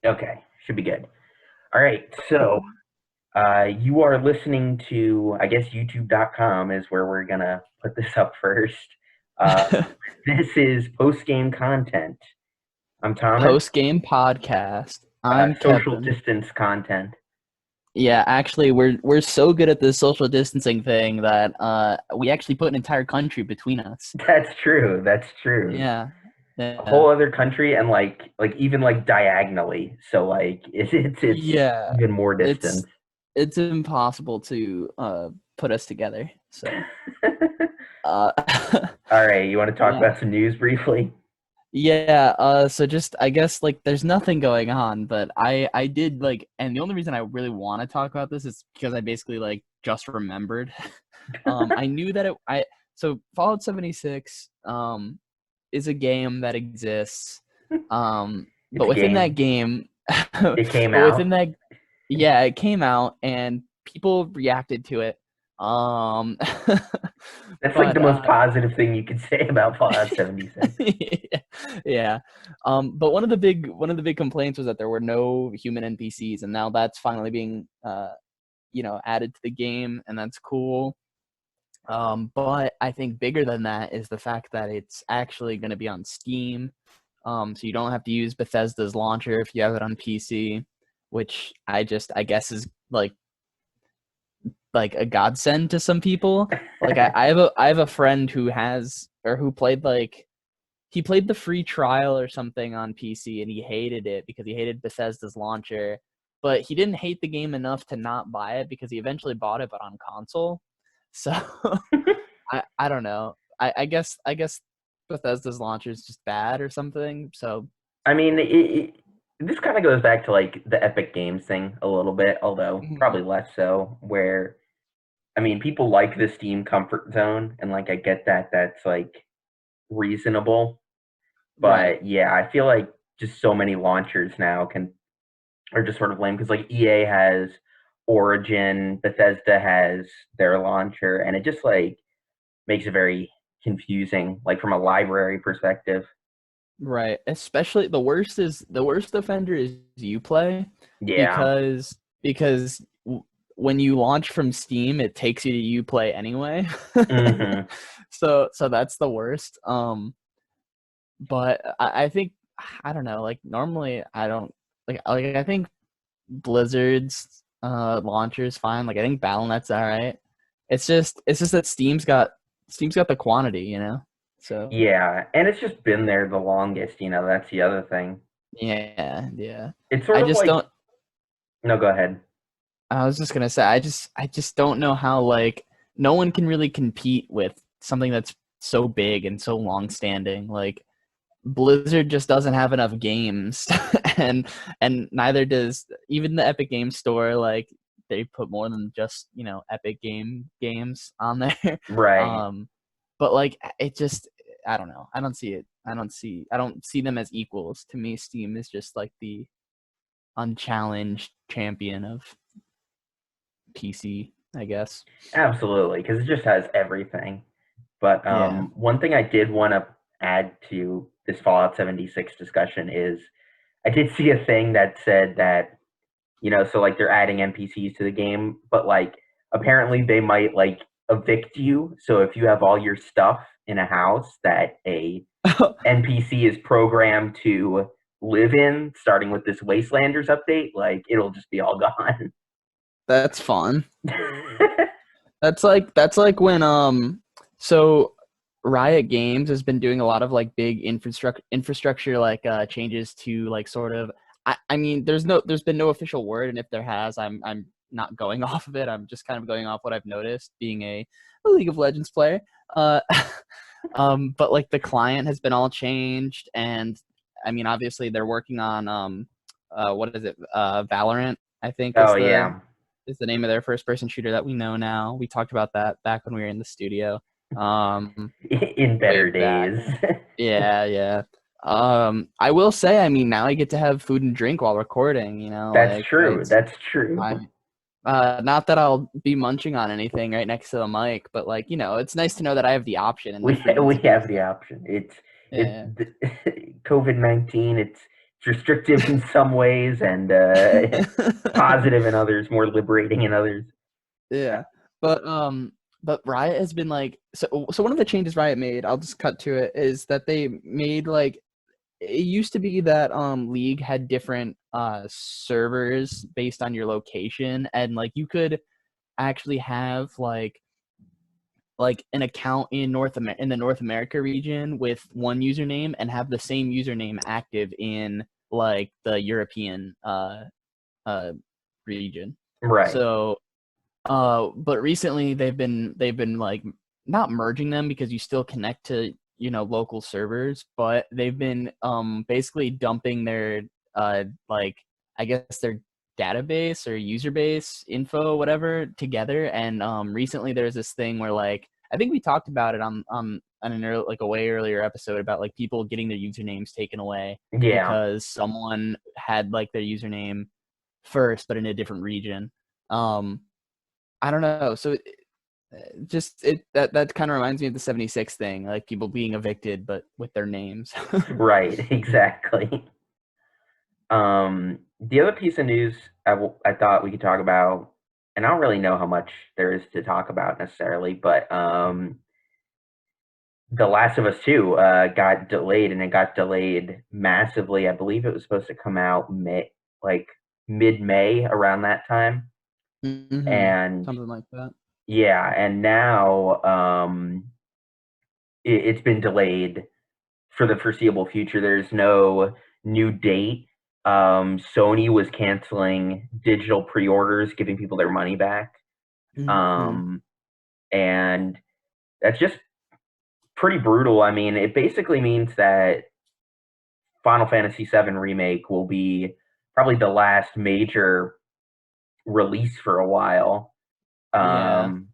Okay, should be good. All right, so you are listening to, I guess, YouTube.com is where we're gonna put this up first. This is post game content. I'm Thomas. Post game podcast. I'm Social Kevin. distance content. Yeah, actually, we're so good at this social distancing thing that we actually put an entire country between us. That's true. That's true. Yeah, A yeah, whole other country, and like even like diagonally. So like it's yeah. even more It's distance. it's impossible to put us together. So, uh, All right, you want to talk yeah, about some news briefly? yeah. So just I guess like there's nothing going on, but I did like, and the only reason I really want to talk about this is because I basically like just remembered. I knew that so Fallout 76 is a game that exists. It's But a within that game. game, It came but within out. that, yeah, it came out and people reacted to it. Um, That's like the but most positive thing you could say about Fallout 76. yeah. But one of the big complaints was that there were no human NPCs, and now that's finally being added to the game, and that's cool. But I think bigger than that is the fact that it's actually going to be on Steam. So you don't have to use Bethesda's launcher if you have it on PC, which I guess is like a godsend to some people. Like I have a friend who has or who played like he played the free trial or something on PC and he hated it because he hated Bethesda's launcher, but he didn't hate the game enough to not buy it because he eventually bought it but on console. So I don't know. I guess Bethesda's launcher is just bad or something. So I mean, this kind of goes back to like the Epic Games thing a little bit, although mhm, probably less so, where I mean, people like the Steam comfort zone, and like I get that that's like reasonable, right. but yeah, I feel like just so many launchers now can are just sort of lame because like EA has Origin, Bethesda has their launcher, and it just like makes it very confusing, like from a library perspective. Right. Especially the worst offender is Uplay Yeah. because when you launch from Steam, it takes you to Uplay anyway. Hmm. So that's the worst. But I think I don't know. Like normally, I don't like. I think Blizzard's launcher is fine. Like I think BattleNet's all right. It's just that Steam's got the quantity, you know. So Yeah, and it's just been there the longest, that's the other thing. yeah, yeah. It's sort I of just like, don't. no, go ahead. I was just gonna say, I just don't know how like no one can really compete with something that's so big and so long standing. Like Blizzard just doesn't have enough games, and neither does even the Epic Game Store. Like they put more than just Epic games on there. Right. Um, but like it just I don't know. I don't see it. I don't see them as equals. To me, Steam is just like the unchallenged champion of PC, I guess. Absolutely, because it just has everything. But Yeah. one thing I did want to add to this Fallout 76 discussion is I did see a thing that said that, so like they're adding NPCs to the game, but like apparently they might like evict you. So if you have all your stuff in a house that a NPC is programmed to live in, starting with this Wastelanders update, like it'll just be all gone. That's fun. That's like when so Riot Games has been doing a lot of like big infrastructure like changes to like sort of I mean there's been no official word, and if there has I'm not going off of it. I'm just kind of going off what I've noticed being a League of Legends player. Uh but like the client has been all changed, and I mean obviously they're working on what is it? Valorant, I think Oh yeah, is the name of their first person shooter that we know now. We talked about that back when we were in the studio. in Way better back. days. Yeah, yeah. I will say, I mean, now I get to have food and drink while recording, That's like true. That's I true. not that I'll be munching on anything right next to the mic, but like, it's nice to know that I have the option in the We freezing we have space. the option. It's Yeah. COVID-19. It's It's restrictive in some ways and positive in others, more liberating in others. Yeah. But Riot has been like so one of the changes Riot made, I'll just cut to it, is that they made like it used to be that League had different servers based on your location, and like you could actually have like an account in in the North America region with one username and have the same username active in like the European uh region. Right. So but recently they've been like not merging them because you still connect to local servers, but they've been basically dumping their like I guess their database or user base info whatever together. And recently there's this thing where like I think we talked about it on an like a way earlier episode about like people getting their usernames taken away Yeah. because someone had like their username first but in a different region. um I don't know. So just that kind of reminds me of the 76 thing, like people being evicted but with their names. Right. Exactly. The other piece of news I thought we could talk about, and I don't really know how much there is to talk about necessarily, but The Last of Us 2 got delayed, and it got delayed massively. I believe it was supposed to come out like mid-May around that time. Mm-hmm. And Something like that. yeah, and now it's been delayed for the foreseeable future. There's no new date. Sony was canceling digital pre-orders, giving people their money back. Mm-hmm. Um, and that's just pretty brutal. I mean, it basically means that Final Fantasy VII Remake will be probably the last major release for a while. Yeah. Um,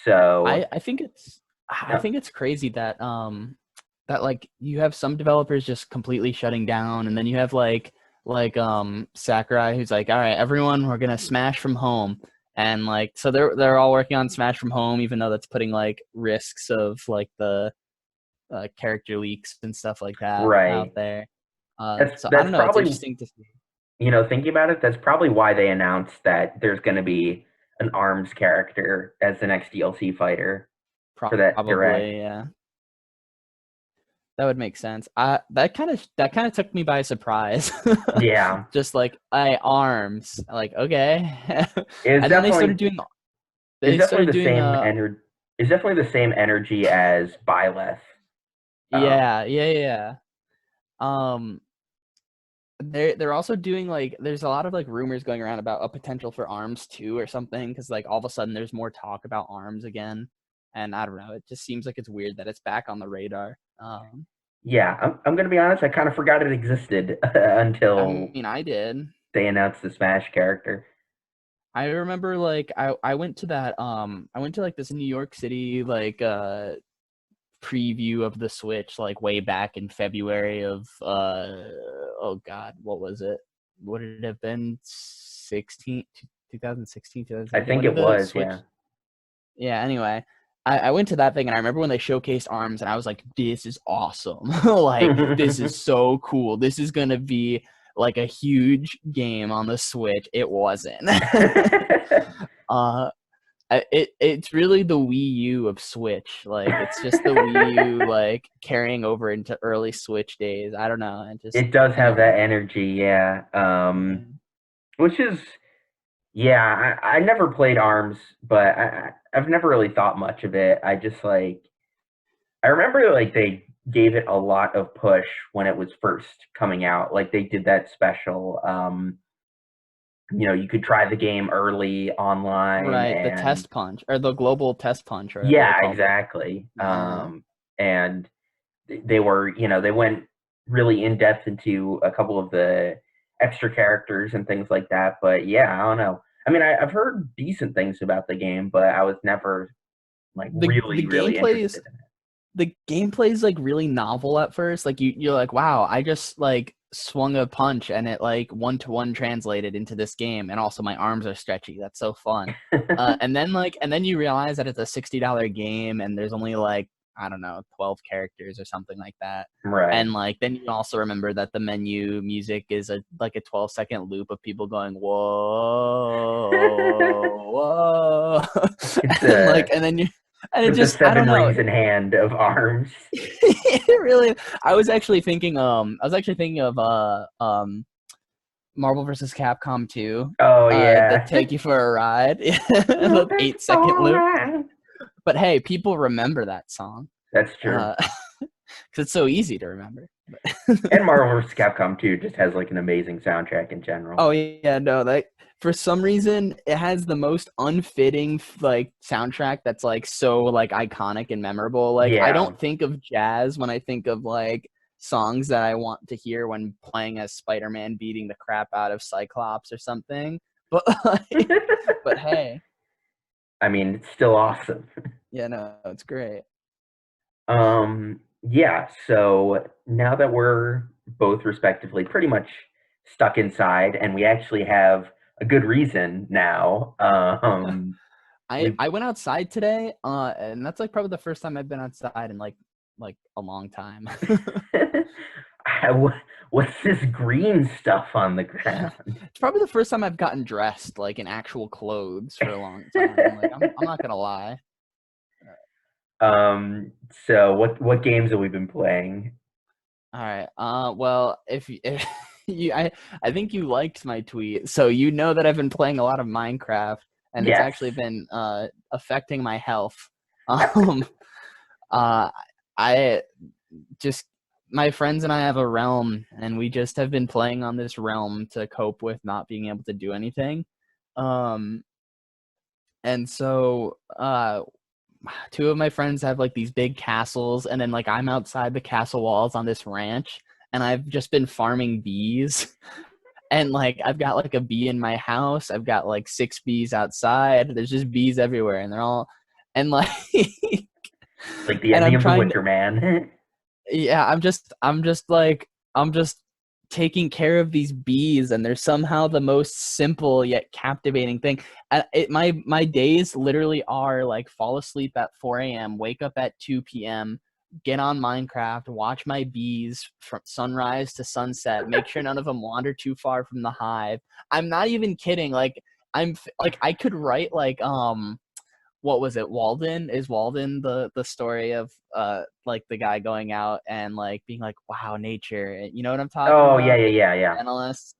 so, I think it's I no, think it's crazy that that like you have some developers just completely shutting down, and then you have like Sakurai who's like, all right, everyone, we're gonna Smash from home, and like so they're all working on Smash from home, even though that's putting like risks of like the character leaks and stuff like that out right. there. That's So I that's don't know. It's probably, interesting to see. thinking about it, that's probably why they announced that there's going to be an Arms character as the next DLC fighter for that direct. Probably, yeah. That would make sense. That kind of took me by surprise. Yeah, Just like I arms, like okay, it's and then definitely it's they definitely started the doing same ener- it's definitely the same energy as Byleth. yeah, yeah, yeah. Um, they're also doing like there's a lot of like rumors going around about a potential for Arms 2 or something, because like all of a sudden there's more talk about Arms again, and I don't know, it just seems like it's weird that it's back on the radar. Yeah, I'm gonna be honest. I kind of forgot it existed I until mean, I did. they announced the Smash character. I remember like I went to that I went to like this New York City like preview of the Switch like way back in February of oh god, what was it? Would it have been 2016, I 2017? think When did it the was, Switch? yeah. Yeah, anyway. I went to that thing and I remember when they showcased Arms and I was like, this is awesome. Like, this is so cool. This is gonna be like a huge game on the Switch. It wasn't. uh it's really the Wii U of Switch. Like it's just the Wii U like carrying over into early Switch days. I don't know. And just It does have anyway. that energy, yeah. Yeah. Which is, yeah. I never played Arms, but I've never really thought much of it. I just like I remember like they gave it a lot of push when it was first coming out. Like they did that special. You could try the game early online, Right. The and test punch or the global test punch or whatever they yeah, called it. exactly. Yeah. And they were, they went really in depth into a couple of the extra characters and things like that. But yeah, I don't know. I mean, I've heard decent things about the game, but I was never like The really, really gameplay is interested in the gameplay is like really novel at first. Like you're like, wow, I just like swung a punch and it like one to one translated into this game, and also my arms are stretchy. That's so fun. it. And then you realize that it's a $60 game and there's only like I don't know, 12 characters or something like that. Right. And like then you also remember that the menu music is a like a 12-second loop of people going whoa whoa It's and a like and then you and it with the just I don't seven know. rings in hand of arms. It really I was actually thinking of Marvel vs. Capcom 2, Oh the yeah. Take You for a Ride, We'll the take you 8-second for a loop. ride. But hey, people remember that song That's true. because it's so easy to remember. And Marvel vs. Capcom 2 just has like an amazing soundtrack in general. Oh yeah, no, that for some reason it has the most unfitting like soundtrack that's like so like iconic and memorable. Like I Yeah. don't think of jazz when I think of like songs that I want to hear when playing as Spider-Man beating the crap out of Cyclops or something. But like, but hey, I mean, it's still awesome. yeah, no, it's great. Yeah, so now that we're both respectively pretty much stuck inside and we actually have a good reason now, we I went outside today, and that's like probably the first time I've been outside in like a long time. what's this green stuff on the ground? It's probably the first time I've gotten dressed like in actual clothes for a long time. Like I'm not gonna lie. Um, so what games have we been playing? All right. Well, if you I think you liked my tweet, so you know that I've been playing a lot of Minecraft, and it's Yes. actually been affecting my health. Um, uh, I just my friends and I have a realm, and we just have been playing on this realm to cope with not being able to do anything. Um, and so two of my friends have like these big castles, and then like I'm outside the castle walls on this ranch, and I've just been farming bees. And like I've got like a bee in my house, I've got like 6 bees outside, there's just bees everywhere, and they're all and like Like the and ending I'm of The trying to Witcher Man. yeah, I'm just taking care of these bees, and they're somehow the most simple yet captivating thing. My days literally are like fall asleep at 4 a.m., wake up at 2 p.m., get on Minecraft, watch my bees from sunrise to sunset, make sure none of them wander too far from the hive. I'm not even kidding. Like I could write what was it, Walden? Is Walden the story of like the guy going out and like being like, wow, nature, you know what I'm talking Oh yeah, about, yeah, the yeah, analyst.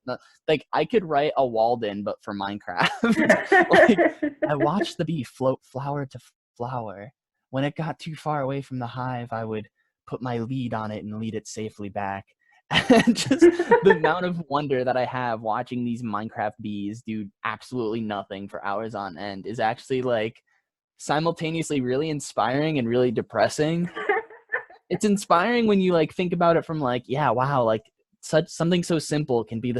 Like I could write a Walden but for Minecraft. Like yeah. I watched the bee float flower to flower. When it got too far away from the hive, I would put my lead on it and lead it safely back. And just the amount of wonder that I have watching these Minecraft bees do absolutely nothing for hours on end is actually like simultaneously really inspiring and really depressing. It's inspiring when you like think about it from like, yeah, wow, like such something so simple can be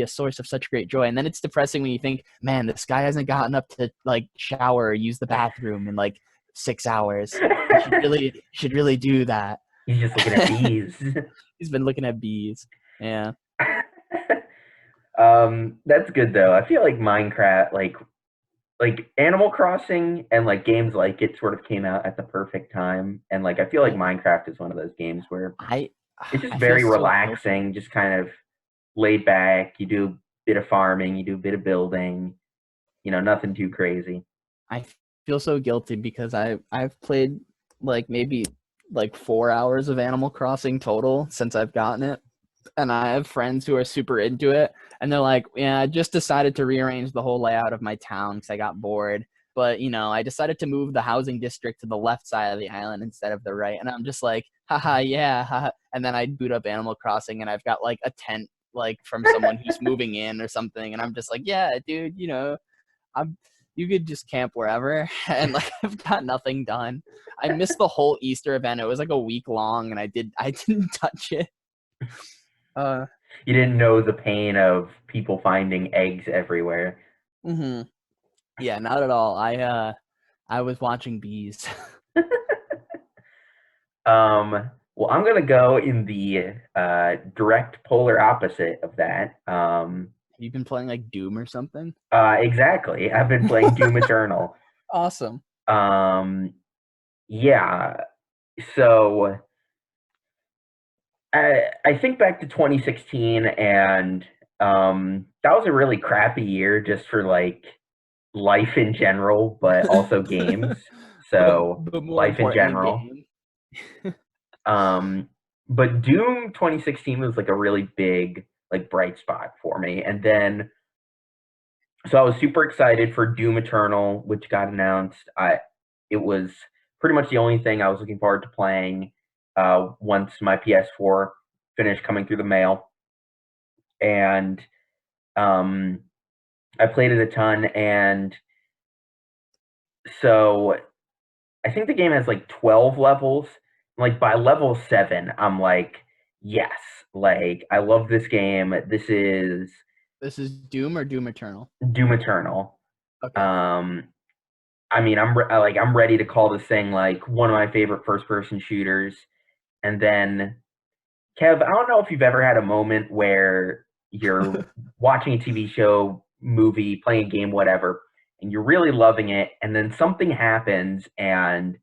a source of such great joy. And then it's depressing when you think, man, this guy hasn't gotten up to like shower or use the bathroom in like 6 hours. He should really do that. He's just looking at bees. He's been looking at bees. Yeah. That's good though. I feel like Minecraft, like Animal Crossing and like games like it sort of came out at the perfect time. And like I feel like I Minecraft is one of those games where I it's just I feel very so guilty. relaxing, just kind of laid back. You do a bit of farming, you do a bit of building, nothing too crazy. I feel so guilty because I've played like maybe like 4 hours of Animal Crossing total since I've gotten it, and I have friends who are super into it, and they're like, "Yeah, I just decided to rearrange the whole layout of my town because I got bored." But I decided to move the housing district to the left side of the island instead of the right, and I'm just like, haha, yeah, haha. And then I boot up Animal Crossing, and I've got like a tent like from someone who's moving in or something, and I'm just like, yeah, dude, I'm you could just camp wherever and like I've got nothing done. I missed the whole Easter event. It was like a week long and I didn't touch it. Uh You didn't know the pain of people finding eggs everywhere. hmm yeah, not at all. I was watching bees. Well, I'm gonna go in the direct polar opposite of that. You've been playing like Doom or something? Exactly. I've been playing Doom Eternal. Awesome. Um, yeah. so I think back to 2016, and that was a really crappy year just for like life in general, but also games. So but more life in importantly, general. game. Um, but Doom 2016 was like a really big like bright spot for me. And then so I was super excited for Doom Eternal, which got announced. It was pretty much the only thing I was looking forward to playing once my PS4 finished coming through the mail. And um, I played it a ton. And so I think the game has like 12 levels. Like by level 7, I'm like, yes, like I love this game. This is This is Doom or Doom Eternal? Doom Eternal. Okay. Um, I mean, I'm ready to call this thing like one of my favorite first-person shooters. And then, Kev, I don't know if you've ever had a moment where you're watching a TV show, movie, playing a game, whatever, and you're really loving it, and then something happens, and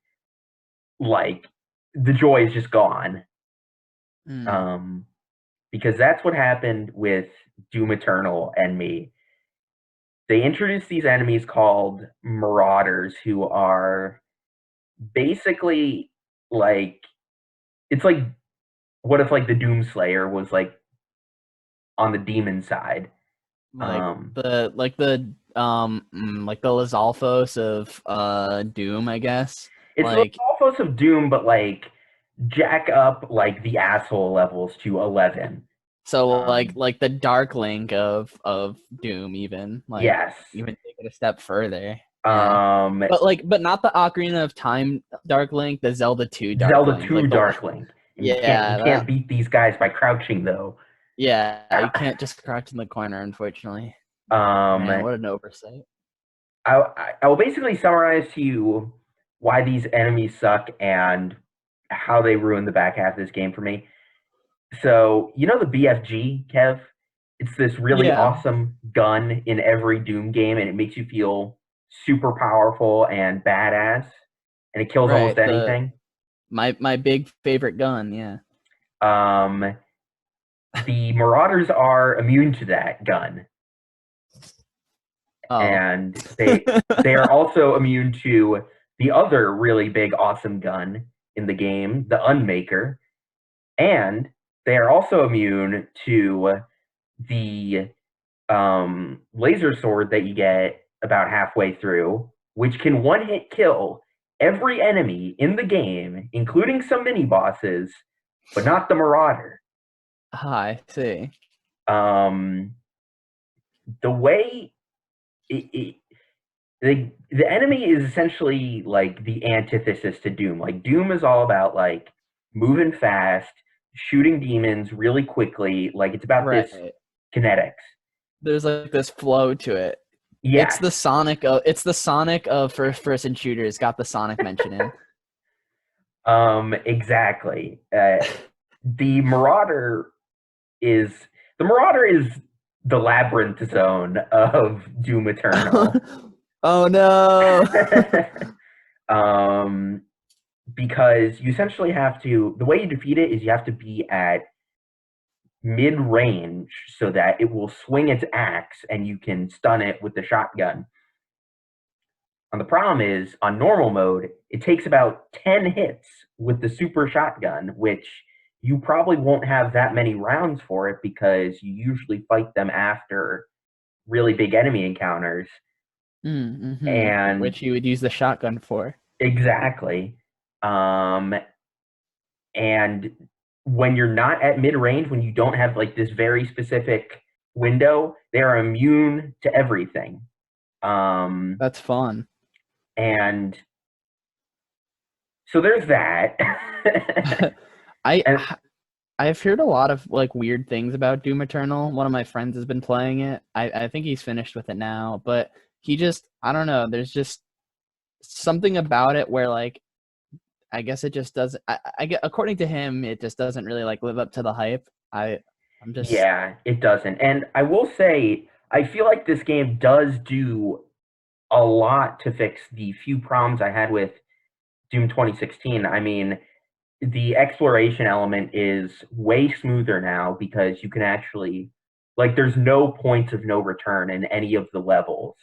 like the joy is just gone. Mm. Um, because that's what happened with Doom Eternal and me. They introduced these enemies called Marauders, who are basically like it's like what if like the Doomslayer was like on the demon side? Like Um, like the Lizalfos of Doom, I guess. it's the Like Alphos of Doom, but like jack up like the asshole levels to 11. so Um, like the Dark Link of Doom, even like yes. even take it a step further. Yeah. Um, But not the Ocarina of Time Dark Link, the Zelda 2 Dark Zelda Link. 2 Like the Dark Link. And you yeah, can't that beat these guys by crouching though. yeah, you can't just crouch in the corner, unfortunately. Um, Man, what an oversight. I will basically summarize to you why these enemies suck and how they ruin the back half of this game for me. So, you know the BFG, Kev? It's this really Yeah, awesome gun in every Doom game, and it makes you feel super powerful and badass, and it kills almost right. The anything. my big favorite gun, yeah. Um, the Marauders are immune to that gun, Oh. and they are also immune to the other really big awesome gun in the game, the Unmaker, and they are also immune to the laser sword that you get about halfway through, which can one hit kill every enemy in the game, including some mini bosses, but not the Marauder. I see. Um, the way it, the enemy is essentially like the antithesis to Doom. Like Doom is all about like moving fast, shooting demons really quickly. Like it's about this Right. kinetics. There's like this flow to it. Yes. It's the Sonic of first person shooters. Got the Sonic mention in. Exactly. The Marauder is the Marauder is the labyrinth zone of Doom Eternal. Oh no. um, because you essentially have to the way you defeat it is you have to be at mid range so that it will swing its axe and you can stun it with the shotgun. And the problem is on normal mode, it takes about 10 hits with the super shotgun, which you probably won't have that many rounds for it because you usually fight them after really big enemy encounters. Mm-hmm. And Which you would use the shotgun for. exactly. Um, and when you're not at mid range, when you don't have like this very specific window, they are immune to everything. Um, That's fun. and so there's that. I And I've heard a lot of like weird things about Doom Eternal. One of my friends has been playing it. I think he's finished with it now, but he just I don't know. There's just something about it where like I guess it just doesn't. I get according to him, it just doesn't really like live up to the hype. I'm just yeah, it doesn't. And I will say, I feel like this game does do a lot to fix the few problems I had with Doom 2016. I mean, the exploration element is way smoother now because you can actually like there's no points of no return in any of the levels.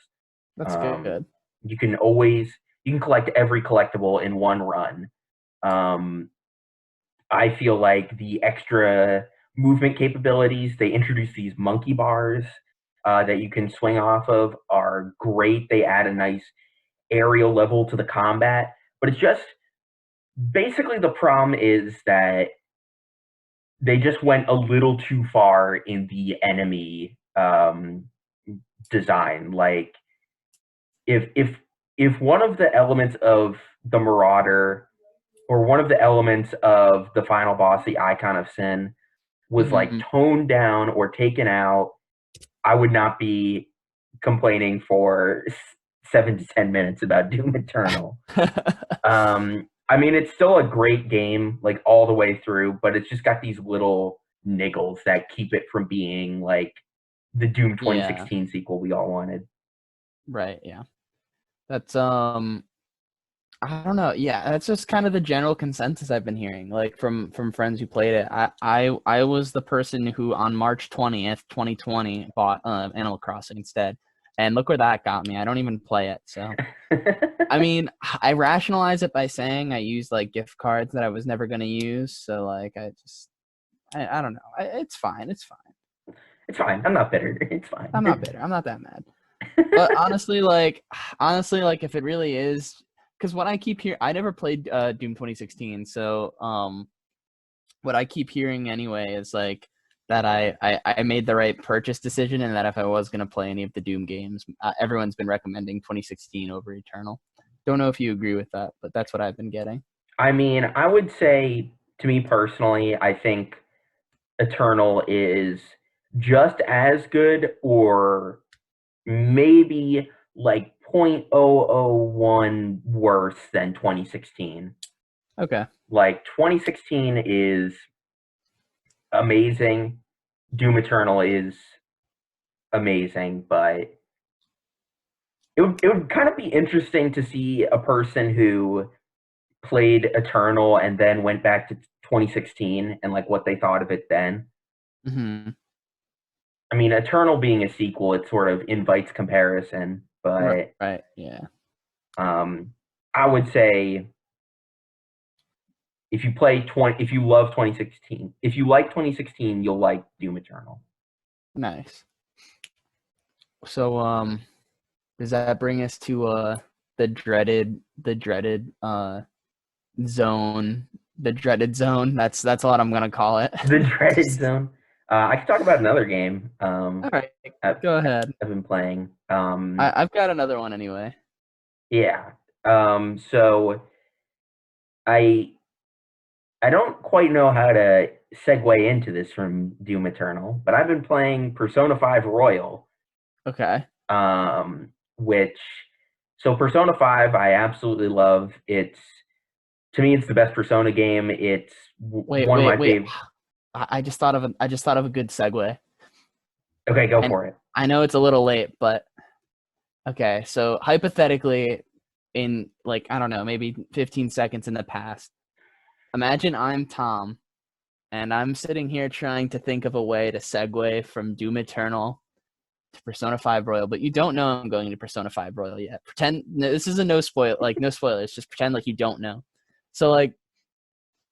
That's Um, good. you can always you can collect every collectible in one run. Um, I feel like the extra movement capabilities they introduce these monkey bars that you can swing off of are great. They add a nice aerial level to the combat, but it's just basically the problem is that they just went a little too far in the enemy design. Like if one of the elements of the Marauder or one of the elements of the final boss, the Icon of Sin, was like Hmm. toned down or taken out, I would not be complaining for 7 to 10 minutes about Doom Eternal. I mean, it's still a great game, like all the way through, but it's just got these little niggles that keep it from being like the Doom Yeah. 2016 sequel we all wanted. Right. Yeah. That's I don't know. Yeah, that's just kind of the general consensus I've been hearing, like from friends who played it. I was the person who on March 20th, 2020 bought Animal Crossing instead. And look where that got me. I don't even play it. So, I mean, I rationalize it by saying I used like gift cards that I was never going to use. So like I don't know. It's fine. It's fine. It's fine. I'm not bitter. It's I'm fine. not bitter. I'm not that mad. But honestly, like if it really is, because what I keep hearing, I never played Doom 2016, so what I keep hearing anyway is like that I made the right purchase decision, and that if I was gonna play any of the Doom games, everyone's been recommending 2016 over Eternal. Don't know if you agree with that, but that's what I've been getting. I mean, I would say to me personally, I think Eternal is just as good or maybe like 0.001 worse than 2016. Okay. Like 2016 is amazing. Doom Eternal is amazing, but it would kind of be interesting to see a person who played Eternal and then went back to 2016 and like what they thought of it then. Hmm. I mean, Eternal being a sequel, it sort of invites comparison, Right. but Right. Yeah. um, I would say if you love 2016, if you like 2016, you'll like Doom Eternal. Nice. So does that bring us to the dreaded zone, the dreaded zone? That's what I'm gonna call it. The Dreaded Zone. I could talk about another game All right, I've, go ahead. I've been playing. I've got another one anyway. Yeah. So I I don't quite know how to segue into this from Doom Eternal, but I've been playing Persona 5 Royal, Okay. which so Persona 5 I absolutely love. It's to me it's the best Persona game. It's Wait, one of wait, my wait. favorite. I just thought of a good segue. Okay, go And for it. I know it's a little late, but okay. So hypothetically, in like I don't know, maybe 15 seconds in the past, imagine I'm Tom, and I'm sitting here trying to think of a way to segue from Doom Eternal to Persona 5 Royal, but you don't know I'm going to Persona 5 Royal yet. Pretend this is a no spoilers. Just pretend like you don't know. So like,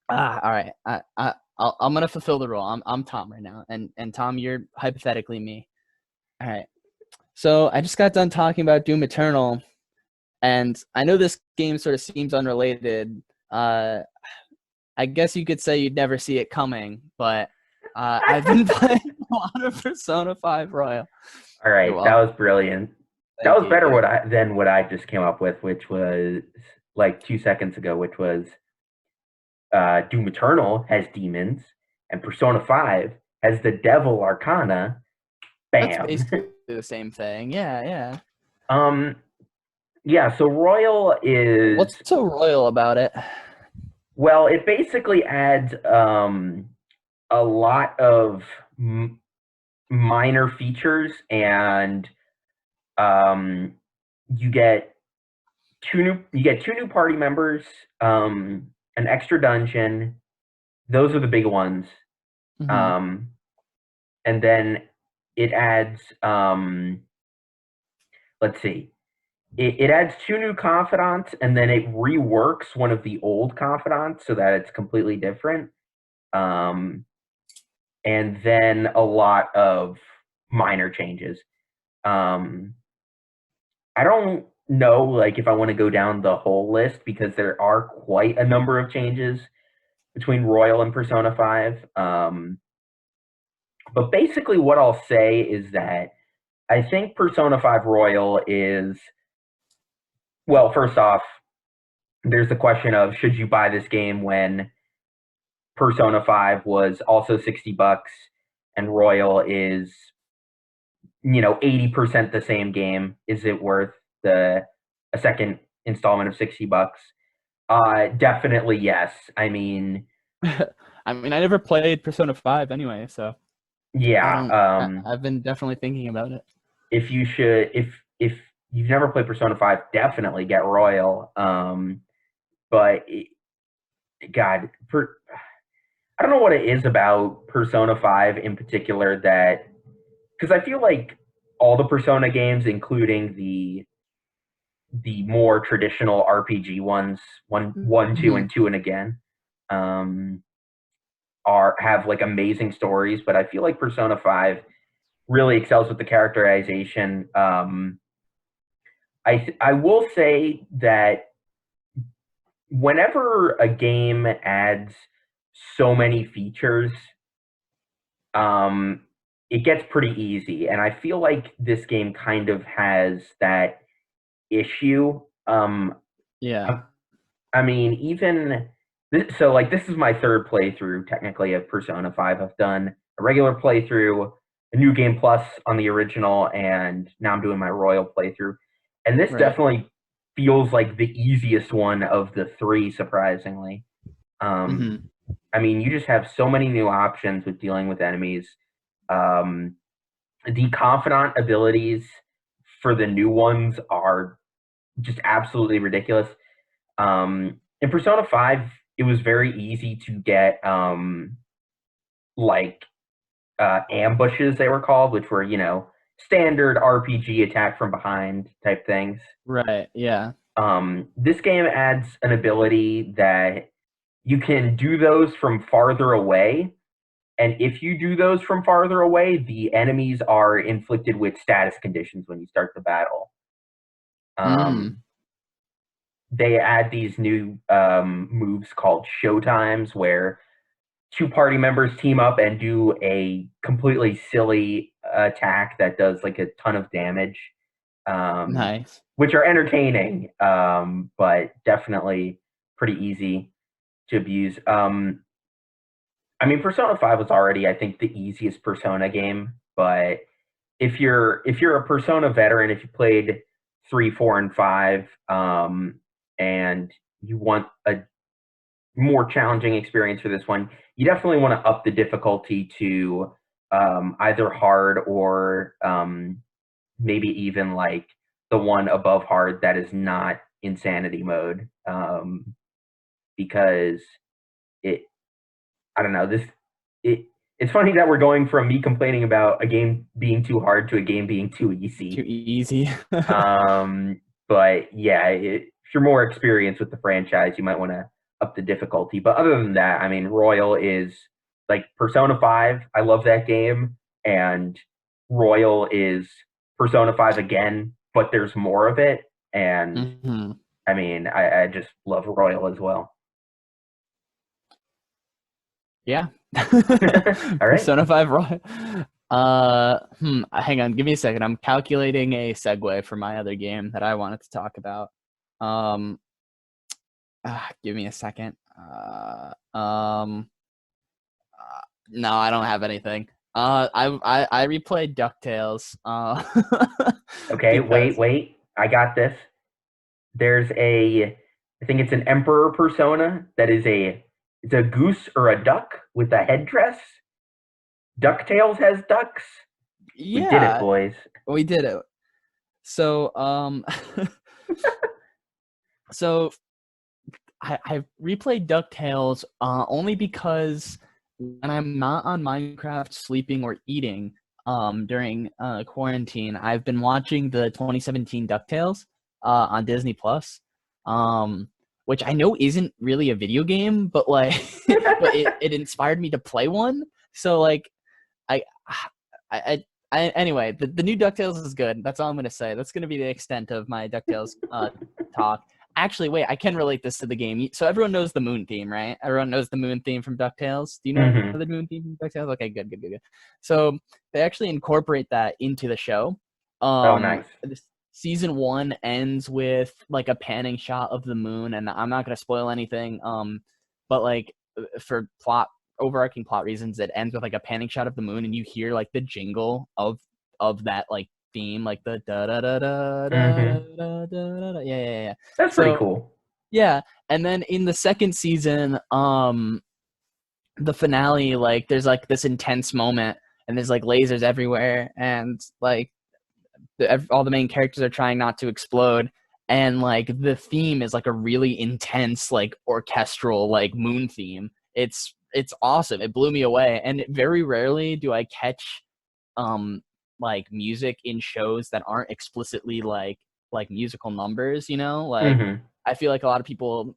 all right, I'm gonna fulfill the role. I'm Tom right now, and Tom, you're hypothetically me. All right. So I just got done talking about Doom Eternal, and I know this game sort of seems unrelated. Uh, I guess you could say you'd never see it coming, but I've been playing a lot of Persona 5 Royal. All You're right, that welcome. was brilliant. That Thank was better you. than what I just came up with, which was like 2 seconds ago, which was Doom Eternal has demons, and Persona 5 has the Devil Arcana. That's Bam. basically the same thing. Yeah, yeah. um, yeah, so Royal is, What's so royal about it? well, it basically adds a lot of minor features, and um, you get you get two new party members, an extra dungeon, those are the big ones. Mm-hmm. Um, and then it adds, let's see, it adds two new confidants, and then it reworks one of the old confidants so that it's completely different. Um, and then a lot of minor changes. Um, I don't know, like, if I want to go down the whole list because there are quite a number of changes between Royal and Persona 5. But basically, what I'll say is that I think Persona 5 Royal is, well, first off, there's the question of should you buy this game when Persona 5 was also $60 and Royal is, 80% the same game. Is it worth the a second installment of $60? Definitely yes. I mean, I mean, I never played Persona 5 anyway, so I yeah. don't. I've been definitely thinking about it. If you've never played Persona 5, definitely get Royal. But God, I don't know what it is about Persona 5 in particular that, because I feel like all the Persona games, including the more traditional RPG ones, one, two, Mm-hmm. and two and again, um, are have like amazing stories. But I feel like Persona 5 really excels with the characterization. I will say that whenever a game adds so many features, um, it gets pretty easy, and I feel like this game kind of has that issue. Yeah. I, I mean, even so, like this is my third playthrough technically of Persona 5. I've done a regular playthrough, a new game plus on the original, and now I'm doing my Royal playthrough. And this Right. definitely feels like the easiest one of the three, surprisingly. Um, Mm-hmm. I mean, you just have so many new options with dealing with enemies. Um, the confidant abilities for the new ones are just absolutely ridiculous. In Persona 5, it was very easy to get like ambushes, they were called, which were, standard RPG attack from behind type things. Right. Yeah. This game adds an ability that you can do those from farther away. And if you do those from farther away, the enemies are inflicted with status conditions when you start the battle. Mm. Um, they add these new moves called showtimes where two party members team up and do a completely silly attack that does like a ton of damage, um, Nice. which are entertaining, but definitely pretty easy to abuse. I mean, Persona 5 was already, I think, the easiest Persona game, but if you're a Persona veteran, if you played 3, 4, and 5, and you want a more challenging experience for this one, you definitely want to up the difficulty to either hard or maybe even like the one above hard that is not insanity mode, because it I don't know. It it's funny that we're going from me complaining about a game being too hard to a game being too Too easy. easy. Um, but yeah, if you're more experienced with the franchise, you might want to up the difficulty. But other than that, I mean, Royal is like Persona 5. I love that game, and Royal is Persona 5 again, but there's more of it. And Mm-hmm. I mean, I just love Royal as well. Yeah. All right. Persona 5 Royal. Hang on, give me a second. I'm calculating a segue for my other game that I wanted to talk about. Um, give me a second. No, I don't have anything. I replayed DuckTales. Okay, wait, Because wait. I got this. I think it's an emperor persona that is it's a goose or a duck with a headdress. DuckTales has ducks. We did it, yeah, boys. we did it. So so I've replayed DuckTales only because when I'm not on Minecraft sleeping or eating during quarantine, I've been watching the 2017 DuckTales on Disney Plus, which I know isn't really a video game, but like but it inspired me to play one. So like I I, anyway, the new DuckTales is good. That's all I'm gonna say. That's gonna be the extent of my DuckTales talk. Actually, wait, I can relate this to the game. So everyone knows the moon theme, right? Everyone knows the moon theme from DuckTales. Do you know Hmm. the moon theme from DuckTales? Okay, good, good, good, good. So they actually incorporate that into the show. Oh, nice. This season one ends with like a panning shot of the moon, and I'm not gonna spoil anything. But like for overarching plot reasons, it ends with like a panning shot of the moon, and you hear like the jingle of that like theme, like the da da da da da Hmm. da da da. Yeah. That's pretty So cool. yeah, and then in the second season, the finale, like there's like this intense moment, and there's like lasers everywhere, and like all the main characters are trying not to explode, and like the theme is like a really intense like orchestral like moon theme. It's awesome. It blew me away, and very rarely do I catch um like music in shows that aren't explicitly like musical numbers, you know? Like Hmm. I feel like a lot of people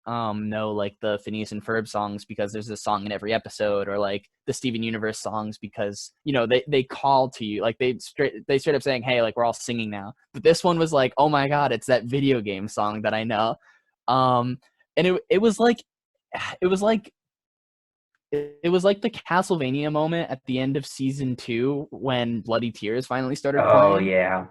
know like the Phineas and Ferb songs because there's a song in every episode, or like the Steven Universe songs because you know they call to you, like they straight up saying, hey, like we're all singing now. But this one was like, oh my god, it's that video game song that I know. um and it was like it was like it was like the Castlevania moment at the end of season 2 when Bloody Tears finally started Oh, playing, yeah.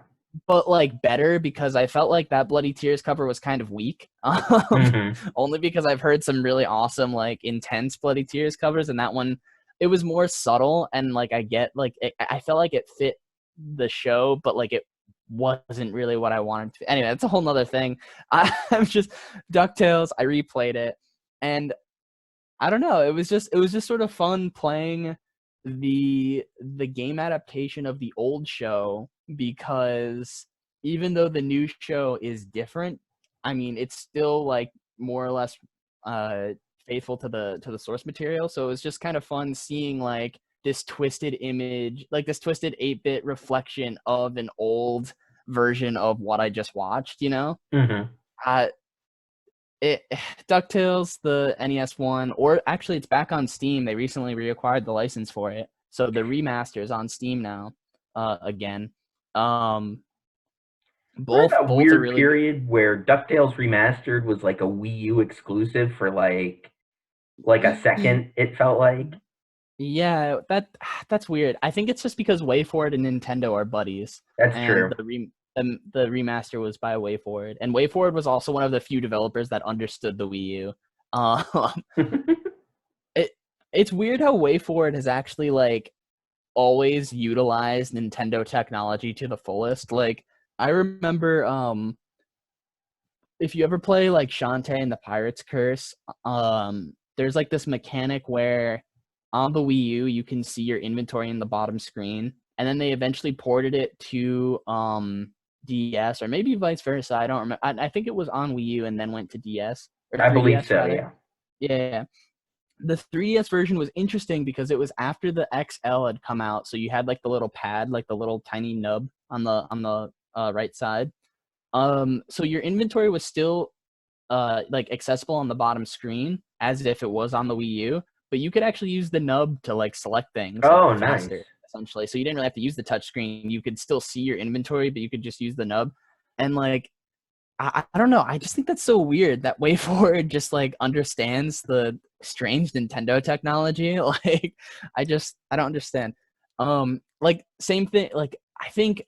but like better because I felt like that Bloody Tears cover was kind of weak. Hmm. Only because I've heard some really awesome, like intense Bloody Tears covers, and that one it was more subtle, and like I get like I felt like it fit the show, but like it wasn't really what I wanted to. Anyway, that's a whole nother thing. I'm just DuckTales. I replayed it, and I don't know. It was just sort of fun playing the game adaptation of the old show because even though the new show is different, I mean it's still like more or less uh faithful to the source material. So it was just kind of fun seeing like this twisted image, like this twisted 8-bit reflection of an old version of what I just watched, you know? Hmm. Uh, it DuckTales, the NES one, or actually it's back on Steam. They recently reacquired the license for it, so the remaster is on Steam now. Again, um, We're in a both are weird really good. period where DuckTales Remastered was like a Wii U exclusive for like a second, it felt like. Yeah, that's weird. I think it's just because WayForward and Nintendo are buddies, That's and true. the remaster was by WayForward, and WayForward was also one of the few developers that understood the Wii U. Um, it it's weird how WayForward has actually like always utilized Nintendo technology to the fullest. Like I remember if you ever play like Shantae and the Pirate's Curse, there's like this mechanic where on the Wii U you can see your inventory in the bottom screen, and then they eventually ported it to DS or maybe vice versa. I don't remember. I think it was on Wii U and then went to DS or I believe 3DS so, rather. yeah. Yeah. The 3DS version was interesting because it was after the XL had come out, so you had like the little pad, like the little tiny nub on the right side. So your inventory was still like accessible on the bottom screen as if it was on the Wii U, but you could actually use the nub to like select things like Oh, nice. faster essentially. So you didn't really have to use the touch screen. You could still see your inventory, but you could just use the nub. And like I don't know. I just think that's so weird that WayForward just like understands the strange Nintendo technology. Like I don't understand. Like same thing. Like I think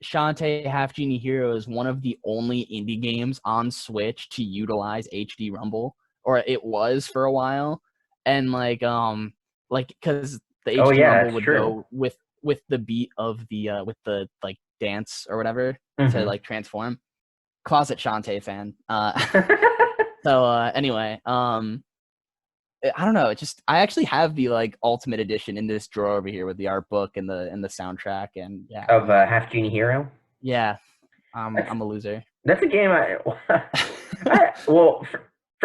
Shantae Half Genie Hero is one of the only indie games on Switch to utilize HD Rumble, or it was for a while, and like because the Oh, HD yeah, Rumble that's would true. go with the beat of the with the like dance or whatever to Hmm. like transform. Closet Shantae fan. Anyway, I don't know. It just I actually have the like ultimate edition in this drawer over here with the art book and the soundtrack, and yeah, Of Half Genie Hero. yeah. That's I'm a loser. that's a game I, I well,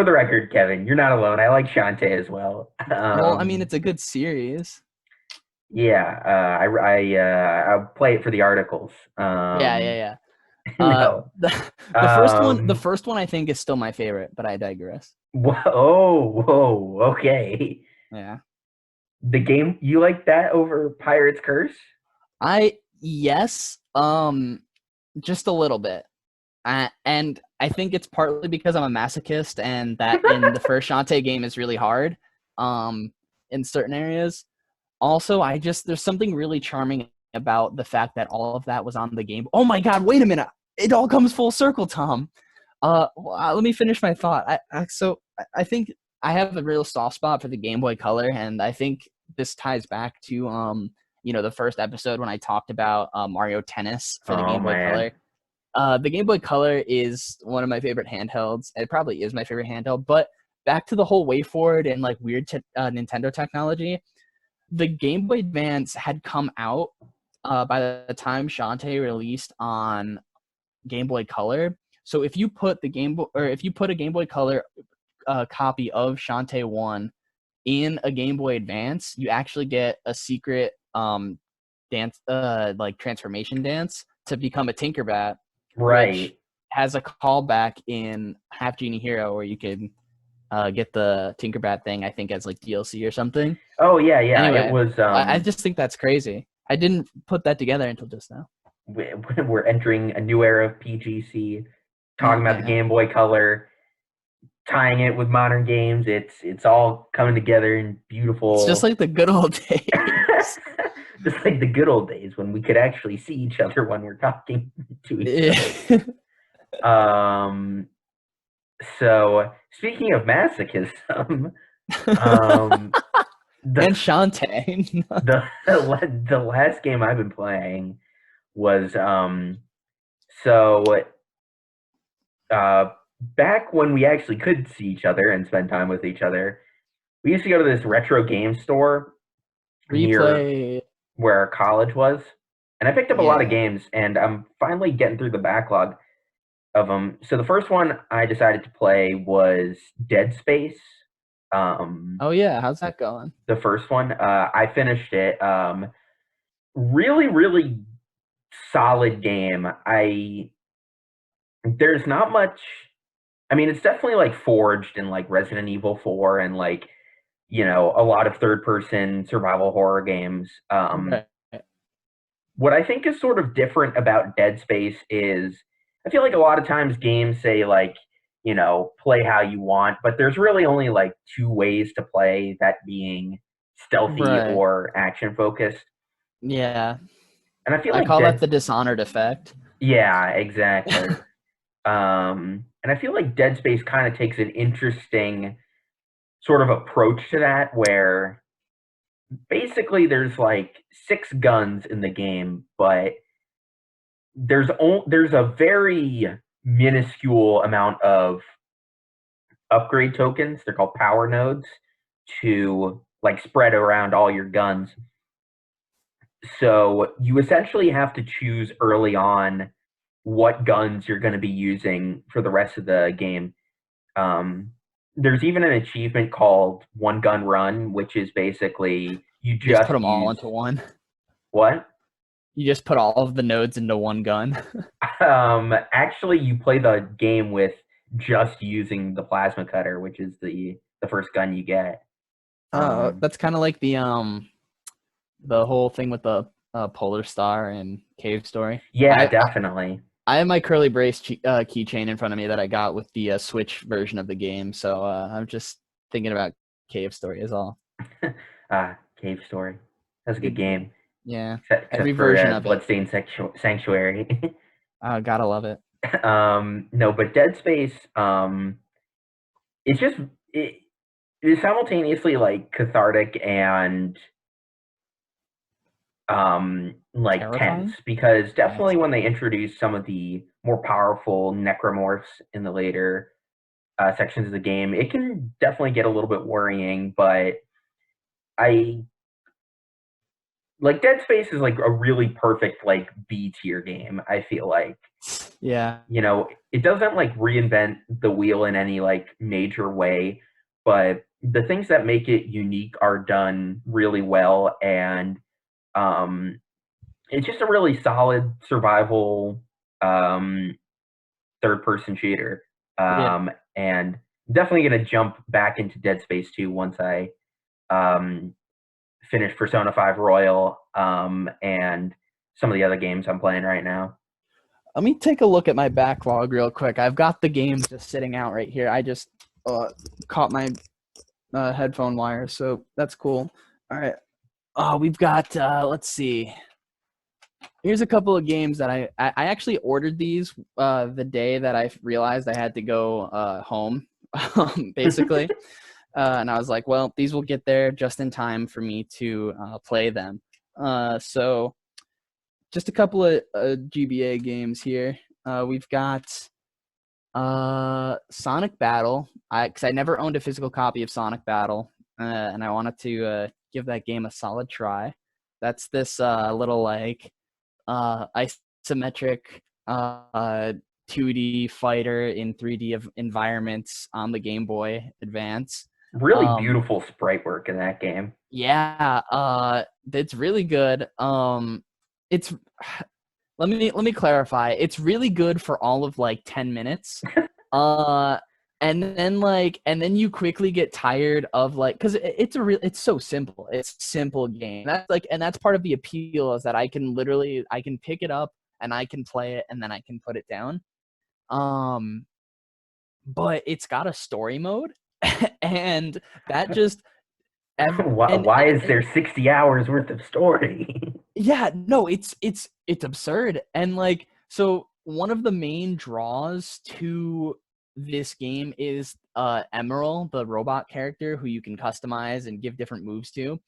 for the record, Kevin, you're not alone. I like Shantae as well. Well, I mean, it's a good series. Yeah, I'll play it for the articles. Yeah, yeah, yeah. No. The Um, first one I think is still my favorite, but I digress. whoa, okay. Yeah. The game, you like that over Pirate's Curse? Yes, just a little bit. And I think it's partly because I'm a masochist and that in the first Shantae game is really hard in certain areas. Also, there's something really charming about the fact that all of that was on the game. Oh my God, wait a minute. It all comes full circle, Tom. Let me finish my thought. I think I have a real soft spot for the Game Boy Color, and I think this ties back to the first episode when I talked about Mario Tennis for the Oh Game Boy man. Color. The Game Boy Color is one of my favorite handhelds. It probably is my favorite handheld. But back to the whole WayForward and like weird Nintendo technology, the Game Boy Advance had come out by the time Shantae released on Game Boy Color. So if you put if you put a Game Boy Color copy of Shantae 1 in a Game Boy Advance, you actually get a secret dance like transformation dance to become a Tinkerbat, which Right. has a callback in Half Genie Hero where you can get the Tinkerbat thing, I think, as like DLC or something. Oh yeah. It Anyway, was I just think that's crazy. I didn't put that together until just now. we're entering a new era of PGC, talking about the Yeah. Game Boy Color, tying it with modern games. It's all coming together in It's just beautiful like the good old days. just like the good old days when we could actually see each other when we're talking to each other. Um so speaking of masochism, um the And Shantae. the last game I've been playing was so uh back when we actually could see each other and spend time with each other, we used to go to this retro game store near Replay. where our college was, and I picked up a lot of Yeah. games, and I'm finally getting through the backlog of them. So the first one I decided to play was Dead Space. Um, Oh yeah. How's that going? the first one, I finished it. Really, really solid game. I There's not much. I mean, it's definitely like forged in like Resident Evil 4 and like a lot of third person survival horror games. Right. What I think is sort of different about Dead Space is I feel like a lot of times games say like, play how you want, but there's really only like two ways to play, that being stealthy Right. or action focused. Yeah. And I feel I like call that the Dishonored effect. yeah, exactly. And I feel like Dead Space kind of takes an interesting sort of approach to that where basically there's like six guns in the game, but there's a very minuscule amount of upgrade tokens. They're called power nodes to like spread around all your guns. So you essentially have to choose early on what guns you're going to be using for the rest of the game. Um, there's even an achievement called One Gun Run, which is basically you You just put just them all use into one. what? You just put all of the nodes into one gun. Actually, you play the game with just using the plasma cutter, which is the first gun you get. Um, That's kind of like the whole thing with the Polar Star and Cave Story. yeah, I definitely. I have my curly brace keychain in front of me that I got with the Switch version of the game, so I'm just thinking about Cave Story is all. Cave Story. That's a good Good game. game, Yeah, every except for version of it. Bloodstained Sanctuary. Gotta love it. No, but Dead Space, it's just it, it is simultaneously like cathartic and like tense Terrifying. because definitely Yes. when they introduce some of the more powerful necromorphs in the later sections of the game, it can definitely get a little bit worrying. But I like Dead Space is like a really perfect like B tier game. I feel like Yeah. You know, it doesn't like reinvent the wheel in any like major way, but the things that make it unique are done really well, and um, it's just a really solid survival um, third person shooter. Yeah. And definitely going to jump back into Dead Space 2 once I um, finish Persona 5 Royal and some of the other games I'm playing right now. Let me take a look at my backlog real quick. I've got the games just sitting out right here. I just uh, caught my headphone wire, so that's cool. All right. Oh, we've got. Let's see. Here's a couple of games that I actually ordered these the day that I realized I had to go home, basically. And I was like, well, these will get there just in time for me to play them. So just a couple of GBA games here. We've got Sonic Battle. Because I never owned a physical copy of Sonic Battle, and I wanted to give that game a solid try. That's this little like isometric 2D fighter in 3D of environments on the Game Boy Advance. Really Um, beautiful sprite work in that game. yeah, it's really good. It's let me clarify. It's really good for all of like 10 minutes. Uh and then you quickly get tired of like cuz it's so simple. It's a simple game. That's part of the appeal is that I can pick it up and I can play it and then I can put it down. Um but it's got a story mode and that just why, and, why is there 60 hours worth of story? yeah, no, it's absurd. And like so one of the main draws to this game is Emerald, the robot character who you can customize and give different moves to.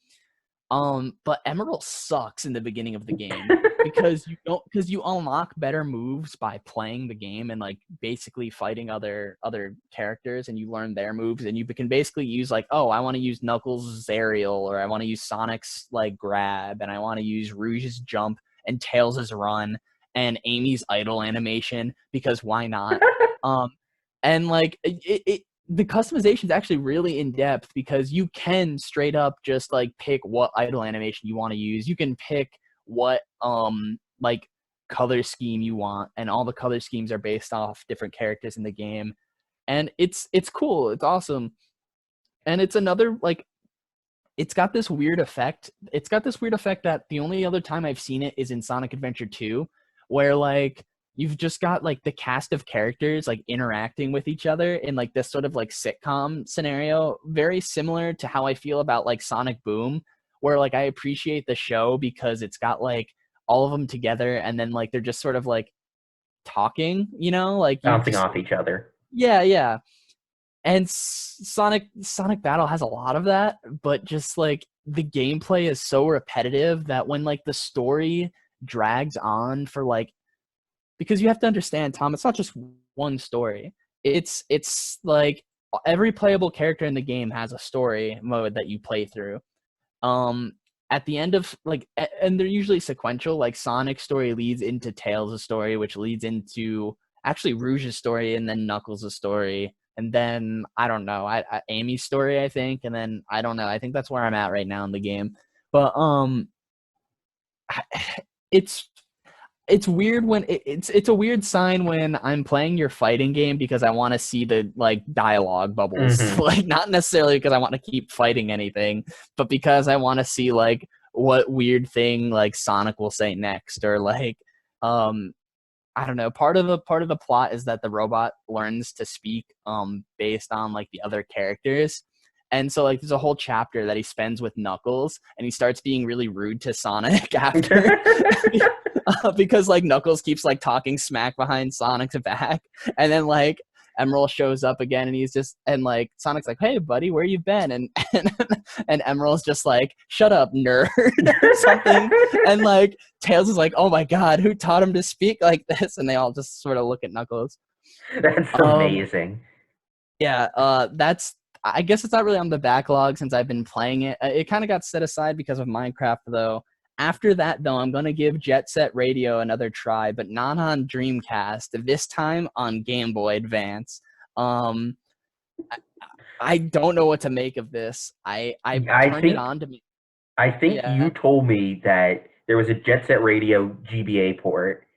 But Emerald sucks in the beginning of the game because you unlock better moves by playing the game and like basically fighting other characters and you learn their moves and you can basically use like, oh, I want to use Knuckles' aerial or I want to use Sonic's like grab and I want to use Rouge's jump and Tails' run and Amy's idle animation because why not? Um and like the customization is actually really in depth because you can straight up just like pick what idle animation you want to use. You can pick what like color scheme you want, and all the color schemes are based off different characters in the game. And it's cool. It's awesome. And it's another like it's got this weird effect. It's got this weird effect that the only other time I've seen it is in Sonic Adventure 2, where like you've just got like the cast of characters like interacting with each other in like this sort of like sitcom scenario, very similar to how I feel about like Sonic Boom, where like I appreciate the show because it's got like all of them together and then like they're just sort of like talking, like you Bouncing just off each other. yeah. And Sonic Battle has a lot of that, but just like the gameplay is so repetitive that when like the story drags on for like because you have to understand, Tom, it's not just one story. It's like every playable character in the game has a story mode that you play through. Um at the end of like and they're usually sequential, like Sonic's story leads into Tails' story, which leads into actually Rouge's story and then Knuckles' story and then I don't know, Amy's story I think and then I don't know. I think that's where I'm at right now in the game. But it's it's weird when it's a weird sign when I'm playing your fighting game because I want to see the like dialogue bubbles, Mm-hmm. like not necessarily because I want to keep fighting anything, but because I want to see like what weird thing like Sonic will say next or like um I don't know. Part of the plot is that the robot learns to speak based on like the other characters. And so like there's a whole chapter that he spends with Knuckles and he starts being really rude to Sonic after because like Knuckles keeps like talking smack behind Sonic's back and then like Emerald shows up again and he's just and like Sonic's like, "Hey buddy, where you been?" And Emerald's just like, "Shut up, nerd," or something. And like Tails is like, "Oh my god, who taught him to speak like this?" And they all just sort of look at Knuckles. That's Um, amazing. yeah, that's. I guess it's not really on the backlog since I've been playing it. It kind of got set aside because of Minecraft, though. After that, though, I'm going to give Jet Set Radio another try, but not on Dreamcast, this time on Game Boy Advance. Um, I don't know what to make of this. I I turned it think on to me. I think you Yeah, told me that there was a Jet Set Radio GBA port.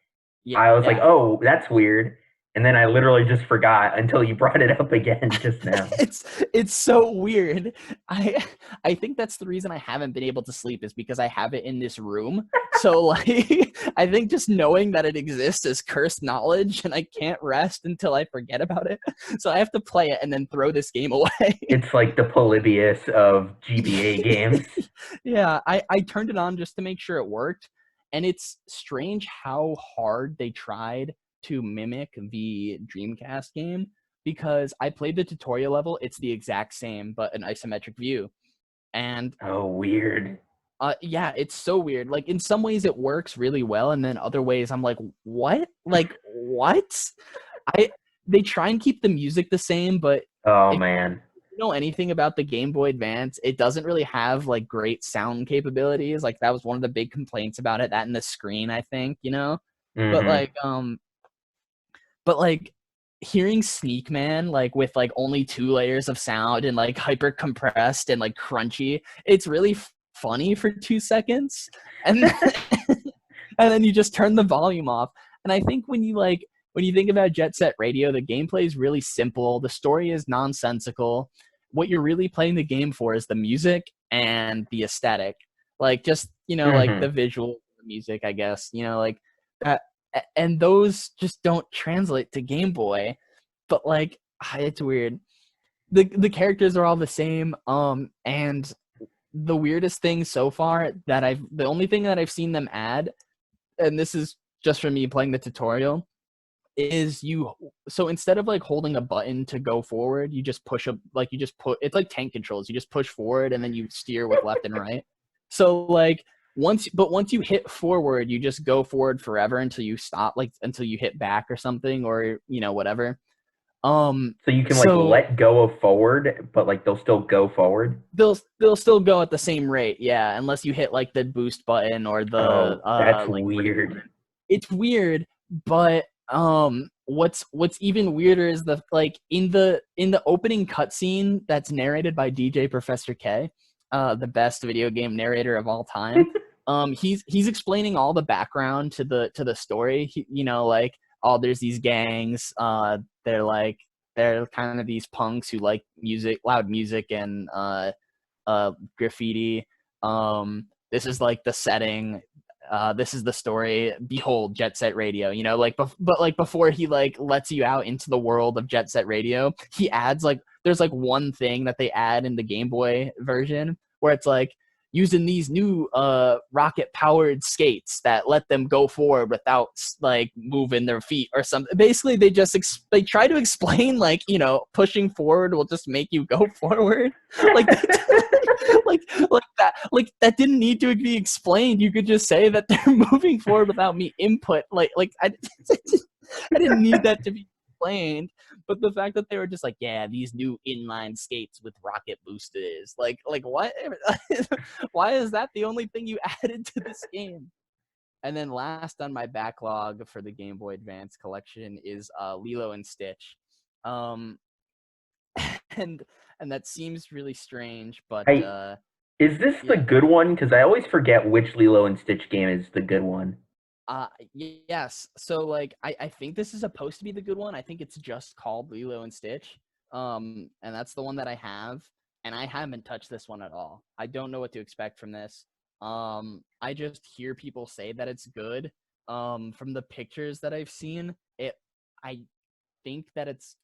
I was like, yeah. oh, that's weird. And then I literally just forgot until you brought it up again just now. It's so weird. I I think that's the reason I haven't been able to sleep is because I have it in this room. So like I think just knowing that it exists is cursed knowledge and I can't rest until I forget about it. So I have to play it and then throw this game away. It's like the Polybius of GBA games. Yeah, I turned it on just to make sure it worked. And it's strange how hard they tried to mimic the Dreamcast game because I played the tutorial level. It's the exact same, but an isometric view. And Oh, weird. yeah, it's so weird. Like in some ways it works really well, and then other ways I'm like, what? Like what? I they try and keep the music the same, but Oh, if man. you know anything about the Game Boy Advance, it doesn't really have like great sound capabilities. Like that was one of the big complaints about it. That and the screen, I think, you know. But Hmm. like hearing Sneak Man like with like only 2 layers of sound and like hyper compressed and like crunchy, it's really funny for 2 seconds, and then, and then you just turn the volume off. And I think when you think about Jet Set Radio, the gameplay is really simple. The story is nonsensical. What you're really playing the game for is the music and the aesthetic, like just like Hmm. the visual, the music, I guess. Like that, and those just don't translate to Game Boy. But like, it's weird. The characters are all the same. And the weirdest thing so far the only thing that I've seen them add, and this is just from me playing the tutorial, is so instead of like holding a button to go forward, you just you just put it's like tank controls. You just push forward and then you steer with left and right. So like once you hit forward, you just go forward forever until you stop, like until you hit back or something, or whatever. So you can like So let go of forward, but like they'll still go forward. they'll still go at the same rate, yeah, unless you hit like the boost button or the Oh, that's like brake weird. button. It's weird, but what's even weirder is the like in the opening cutscene that's narrated by DJ Professor K, the best video game narrator of all time. He's explaining all the background to the story. Like, oh, there's these gangs. They're kind of these punks who like loud music, and graffiti. This is like the setting. This is the story. Behold, Jet Set Radio. But like before he like lets you out into the world of Jet Set Radio, he adds like there's like one thing that they add in the Game Boy version where it's like using these new rocket powered skates that let them go forward without like moving their feet or something. Basically, they try to explain like pushing forward will just make you go forward. Like like that didn't need to be explained. You could just say that they're moving forward without me input. I didn't need that to be explained. But the fact that they were just like, yeah, these new inline skates with rocket boosters, like what? Why is that the only thing you added to this game? And then last on my backlog for the Game Boy Advance collection is Lilo and Stitch. Um, and that seems really strange, but I Is this the yeah. good one? Because I always forget which Lilo and Stitch game is the good one. Yes. So like I think this is supposed to be the good one. I think it's just called Lilo and Stitch. And that's the one that I have. And I haven't touched this one at all. I don't know what to expect from this. I just hear people say that it's good. From the pictures that I've seen, I think that it's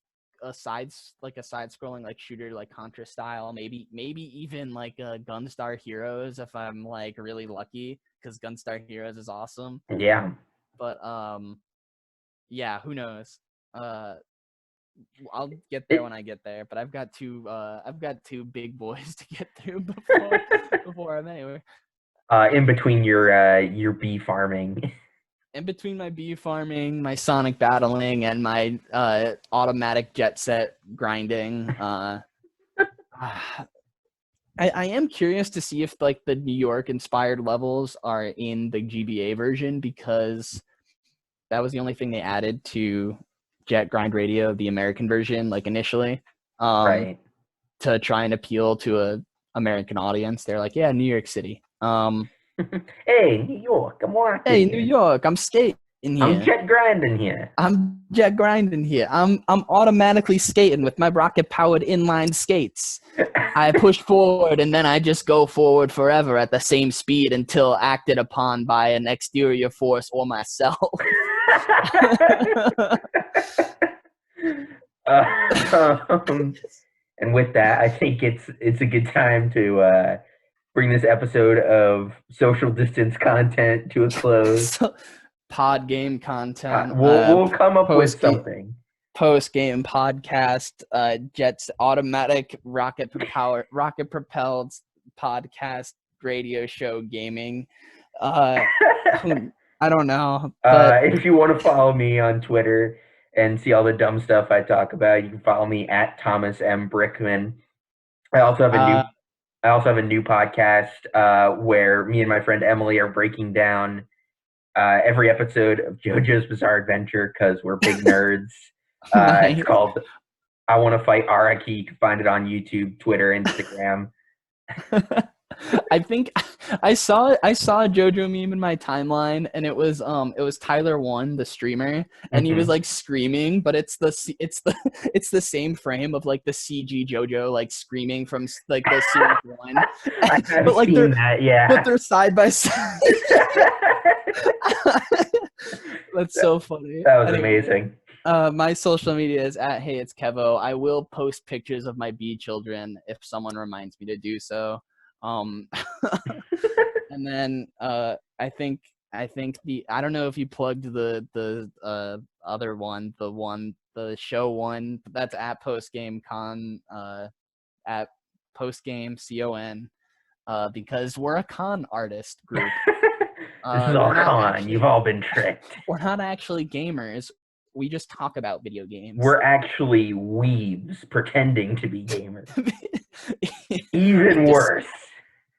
a side scrolling like shooter, like Contra style, maybe even like a Gunstar Heroes if I'm like really lucky, because Gunstar Heroes is awesome. Yeah. But yeah, who knows? uh I'll get there It when I get there, but I've got two big boys to get through before I'm anywhere. in between your bee farming. In between my bee farming, my Sonic battling, and my automatic jet set grinding, I am curious to see if like the New York inspired levels are in the GBA version, because that was the only thing they added to Jet Grind Radio, the American version, like initially, um, Right. to try and appeal to a American audience. They're like, yeah, New York City. Hey, New York, I'm walking Hey, New here. York, I'm skating I'm here. jet grinding here. I'm jet grinding here. I'm automatically skating with my rocket powered inline skates. I push forward and then I just go forward forever at the same speed until acted upon by an exterior force or myself. um, and with that, I think it's a good time to bring this episode of social distance content to a close. So, pod game content, We'll come up with post game something. post game podcast, Jets automatic rocket propelled podcast radio show gaming. Uh, I don't know, but If you want to follow me on Twitter and see all the dumb stuff I talk about, you can follow me at Thomas M. Brickman. I also have a new uh, I also have a new podcast where me and my friend Emily are breaking down every episode of JoJo's Bizarre Adventure because we're big nerds. It's nice. called I Want to Fight Araki. You can find it on YouTube, Twitter, Instagram. I think I saw a JoJo meme in my timeline, and it was Tyler One, the streamer, and he was Mm-hmm. like screaming, but it's the same frame of like the CG JoJo like screaming from like the series one, I've but like seen that, yeah. they're side by side. That's that, so funny. that was Anyway, amazing. my social media is at Hey It's Kevo. I will post pictures of my bee children if someone reminds me to do so. Um, and then I think I don't know if you plugged the other one, the show one that's at postgame con at postgame con, because we're a con artist group. This is We're all not con. You've actually all been tricked. we're not actually gamers. We just talk about video games. We're actually weebs pretending to be gamers. Even Just worse.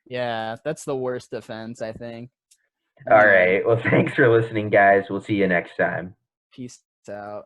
yeah, that's the worst offense, I think. All Anyway, right. Well, thanks for listening, guys. We'll see you next time. peace out.